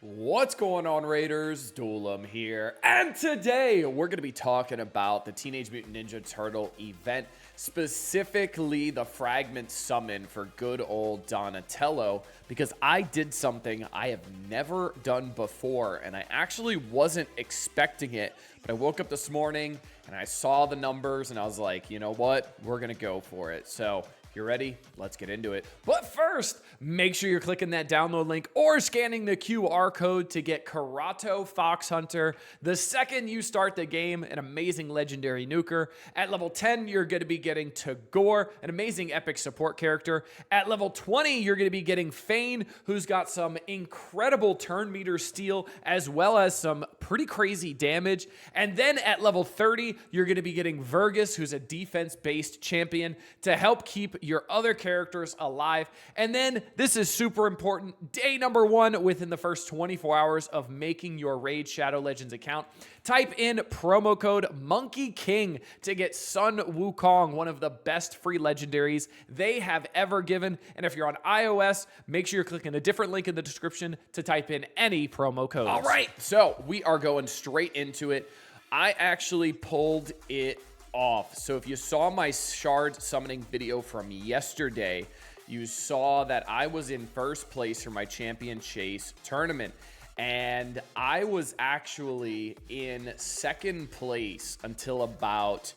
What's going on, Raiders? Duelam here, and today we're going to be talking about the Teenage Mutant Ninja Turtle event, specifically the Fragment Summon for good old Donatello, because I did something I have never done before, and I actually wasn't expecting it, but I woke up this morning, and I saw the numbers, and I was like, you know what? We're going to go for it. So if you're ready, let's get into it. But first, make sure you're clicking that download link or scanning the QR code to get Karato Fox Hunter. The second you start the game, an amazing legendary nuker. At level 10, you're going to be getting Tagore, an amazing epic support character. At level 20, you're going to be getting Fane, who's got some incredible turn meter steal, as well as some pretty crazy damage. And then at level 30, you're going to be getting Vergus, who's a defense-based champion, to help keep your other characters alive. And then, this is super important, day number 1 within the first 24 hours of making your Raid Shadow Legends account, type in promo code Monkey King to get Sun Wukong, one of the best free legendaries they have ever given. And if you're on iOS, make sure you're clicking a different link in the description to type in any promo code. All right, so we are going straight into it. I actually pulled it off. So if you saw my shard summoning video from yesterday, you saw that I was in first place for my champion chase tournament, and I was actually in second place until about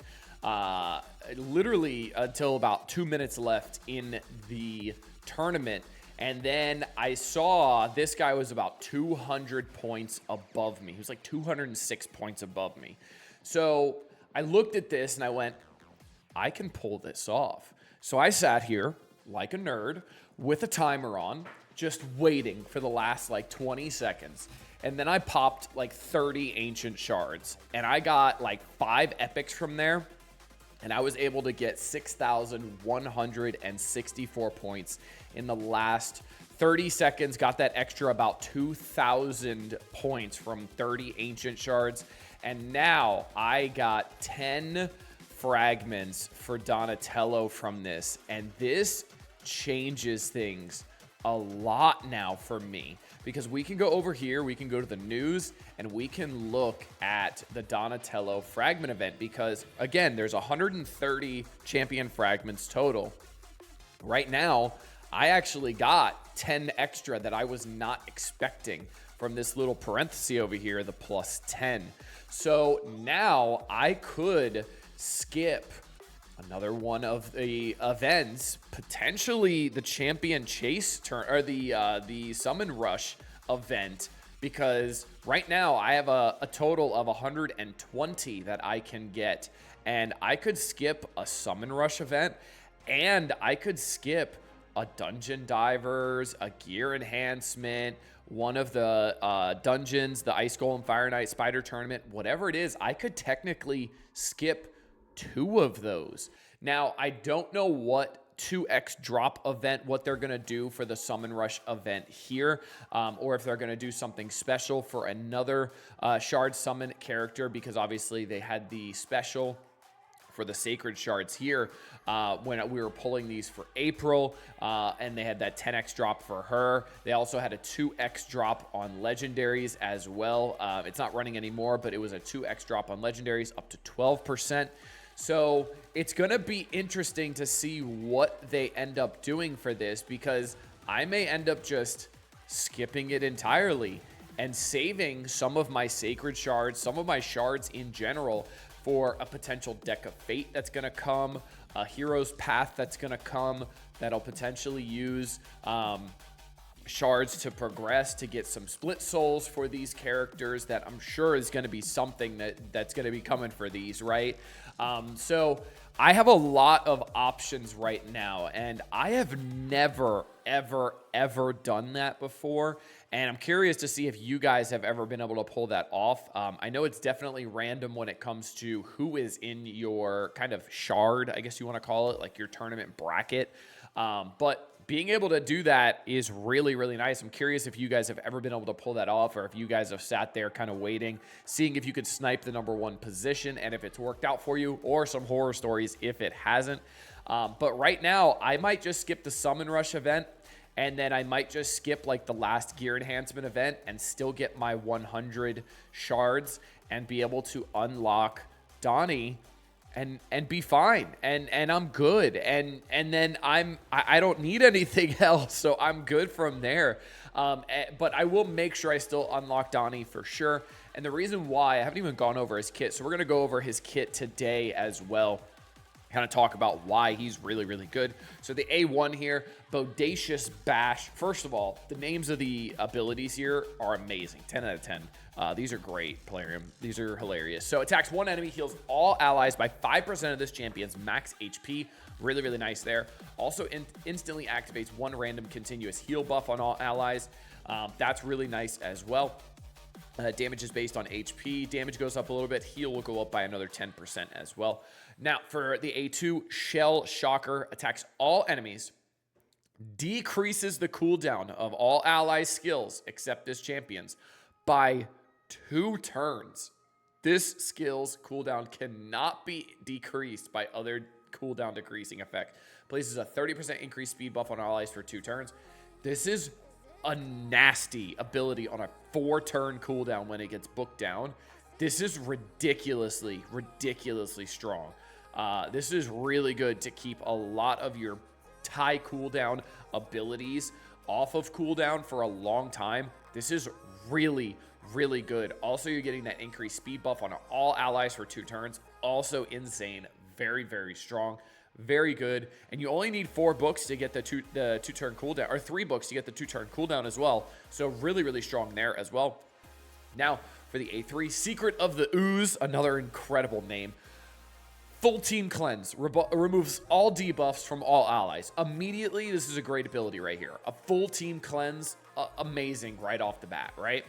literally until about 2 minutes left in the tournament. And then I saw this guy was about 200 points above me. He was like 206 points above me. So I looked at this and I went, I can pull this off. So I sat here like a nerd with a timer on, just waiting for the last like 20 seconds. And then I popped like 30 ancient shards and I got like 5 epics from there. And I was able to get 6,164 points in the last 30 seconds. Got that extra about 2,000 points from 30 ancient shards. And now I got 10 fragments for Donatello from this. And this changes things a lot now for me, because we can go over here, we can go to the news, and we can look at the Donatello fragment event, because again, there's 130 champion fragments total. Right now, I actually got 10 extra that I was not expecting from this little parenthesis over here, the plus 10. So now I could skip another one of the events, potentially the champion chase turn, or the summon rush event, because right now I have a total of 120 that I can get, and I could skip a summon rush event, and I could skip a dungeon divers, a gear enhancement, one of the dungeons, the Ice Golem Fire Knight Spider Tournament, whatever it is. I could technically skip 2 of those. Now, I don't know what 2x drop event, what they're going to do for the Summon Rush event here, or if they're going to do something special for another Shard Summon character, because obviously they had the special for the Sacred Shards here when we were pulling these for April, and they had that 10x drop for her. They also had a 2x drop on legendaries as well. It's not running anymore, but it was a 2x drop on legendaries up to 12%. So it's going to be interesting to see what they end up doing for this, because I may end up just skipping it entirely and saving some of my Sacred Shards, some of my shards in general, for a potential Deck of Fate that's going to come, a Hero's Path that's going to come, that'll potentially use shards to progress to get some split souls for these characters. That I'm sure is going to be something that's going to be coming for these, right? So I have a lot of options right now, and I have never, ever done that before. And I'm curious to see if you guys have ever been able to pull that off. I know it's definitely random when it comes to who is in your kind of shard, I guess you want to call it, like your tournament bracket. But being able to do that is really, really nice. I'm curious if you guys have ever been able to pull that off, or if you guys have sat there kind of waiting, seeing if you could snipe the #1 position and if it's worked out for you, or some horror stories if it hasn't. But right now, I might just skip the Summon Rush event And then I might just skip like the last gear enhancement event and still get my 100 shards and be able to unlock Donnie and be fine. And I'm good. And then I don't need anything else. So I'm good from there. But I will make sure I still unlock Donnie for sure. And the reason why, I haven't even gone over his kit. So we're going to go over his kit today as well. Kind of talk about why he's really, really good. So the A1 here, Bodacious Bash. First of all, the names of the abilities here are amazing. 10 out of 10. These are great, Plarium. These are hilarious. So attacks one enemy, heals all allies by 5% of this champion's max HP. Really, really nice there. Also instantly activates one random continuous heal buff on all allies. That's really nice as well. Damage is based on HP. Damage goes up a little bit. Heal will go up by another 10% as well. Now, for the A2, Shell Shocker attacks all enemies, decreases the cooldown of all allies' skills, except this champion's, by 2 turns. This skill's cooldown cannot be decreased by other cooldown decreasing effect. Places a 30% increased speed buff on allies for 2 turns. This is a nasty ability on a 4-turn cooldown when it gets booked down. This is ridiculously strong. This is really good to keep a lot of your high cooldown abilities off of cooldown for a long time. This is really, really good. Also, you're getting that increased speed buff on all allies for 2 turns. Also insane. Very, very strong. Very good. And you only need 4 books to get the two-turn cooldown, or 3 books to get the 2-turn cooldown as well. So really, really strong there as well. Now, for the A3, Secret of the Ooze, another incredible name. Full Team Cleanse removes all debuffs from all allies. Immediately, this is a great ability right here. A Full Team Cleanse, amazing right off the bat, right?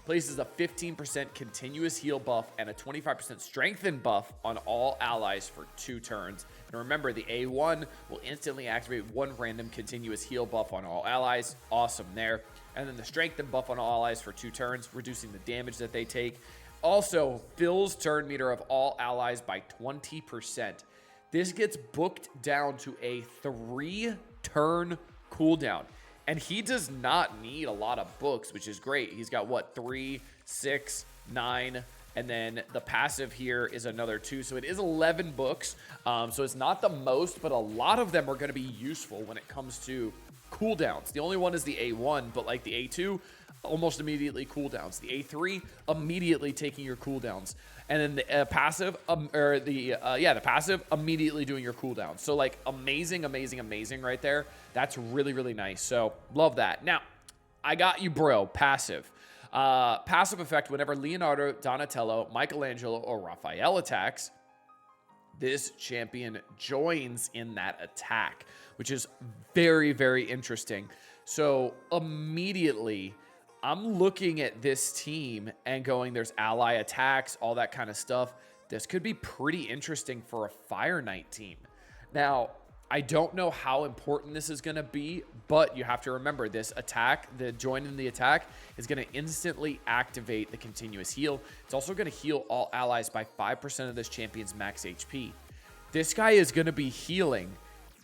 Places a 15% continuous heal buff and a 25% strengthen buff on all allies for 2 turns. And remember, the A1 will instantly activate 1 random continuous heal buff on all allies. Awesome there. And then the strengthen buff on all allies for 2 turns, reducing the damage that they take. Also, fills turn meter of all allies by 20%. This gets booked down to a 3-turn cooldown. And he does not need a lot of books, which is great. He's got, what, 3, 6, 9, and then the passive here is another 2. So it is 11 books. So it's not the most, but a lot of them are going to be useful when it comes to cooldowns. The only one is the A1, but like the A2, almost immediately cooldowns. The A3, immediately taking your cooldowns. And then the passive, the passive, immediately doing your cooldown. So like amazing right there. That's really, really nice. So love that. Now, I got you, bro. Passive. Passive effect whenever Leonardo, Donatello, Michelangelo, or Raphael attacks, this champion joins in that attack, which is very, very interesting. So immediately, I'm looking at this team and going, there's ally attacks, all that kind of stuff. This could be pretty interesting for a Fire Knight team. Now, I don't know how important this is going to be, but you have to remember this attack, the join in the attack, is going to instantly activate the continuous heal. It's also going to heal all allies by 5% of this champion's max HP. This guy is going to be healing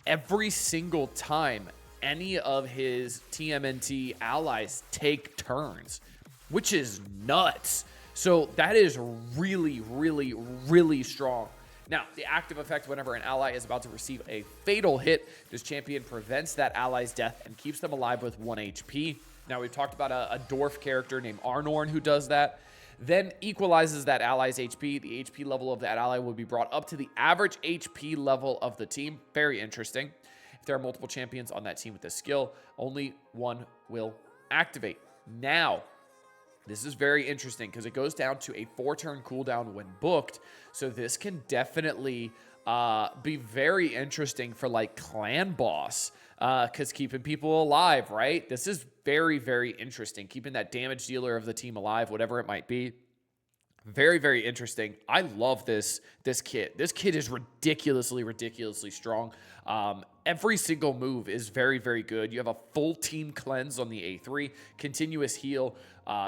every single time any of his TMNT allies take turns, which is nuts. So that is really, really, really strong. Now, the active effect whenever an ally is about to receive a fatal hit, this champion prevents that ally's death and keeps them alive with 1 HP. Now, we've talked about a dwarf character named Arnorn who does that. Then equalizes that ally's HP. The HP level of that ally will be brought up to the average HP level of the team. Very interesting. If there are multiple champions on that team with this skill, only one will activate. Now, this is very interesting because it goes down to a 4-turn cooldown when booked. So this can definitely be very interesting for like clan boss because keeping people alive, right? This is very, very interesting. Keeping that damage dealer of the team alive, whatever it might be. Very, very interesting. I love this kit. This kit is ridiculously strong. Every single move is very, very good. You have a full team cleanse on the A3, continuous heal,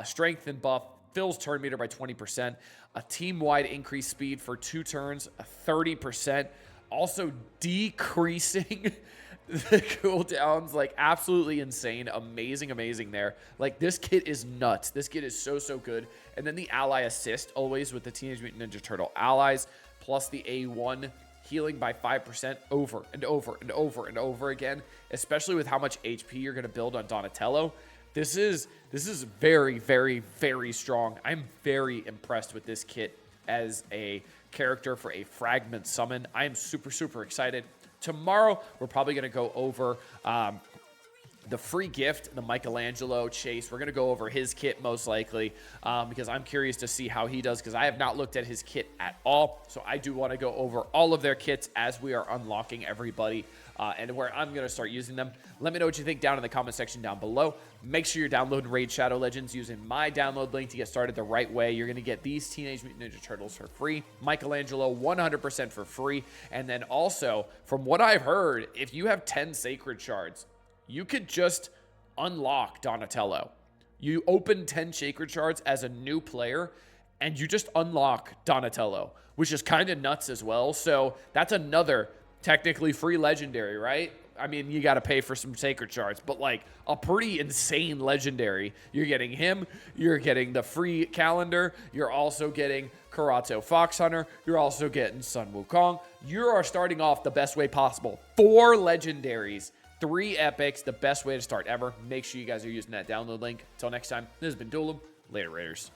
strength and buff, fills turn meter by 20%, a team-wide increased speed for 2 turns, 30%, also decreasing The cooldown's like absolutely insane. Amazing there. Like, this kit is nuts. This kit is so good. And then the ally assist always with the Teenage Mutant Ninja Turtle allies, plus the A1 healing by 5% over and over again, especially with how much HP you're going to build on Donatello. This is very strong. I'm very impressed with this kit as a character for a fragment summon. I am super excited. Tomorrow, we're probably going to go over the free gift, the Michelangelo Chase. We're going to go over his kit most likely because I'm curious to see how he does because I have not looked at his kit at all. So I do want to go over all of their kits as we are unlocking everybody and where I'm going to start using them. Let me know what you think down in the comment section down below. Make sure you're downloading Raid Shadow Legends using my download link to get started the right way. You're going to get these Teenage Mutant Ninja Turtles for free, Michelangelo 100% for free, and then also, from what I've heard, if you have 10 Sacred Shards, you could just unlock Donatello. You open 10 Sacred Shards as a new player, and you just unlock Donatello, which is kind of nuts as well. So that's another technically free legendary, right? I mean, you got to pay for some Sacred Shards, but like a pretty insane legendary. You're getting him. You're getting the free calendar. You're also getting Karato Fox Hunter. You're also getting Sun Wukong. You are starting off the best way possible. 4 legendaries, 3 epics, the best way to start ever. Make sure you guys are using that download link. Until next time, this has been Duelum. Later, Raiders.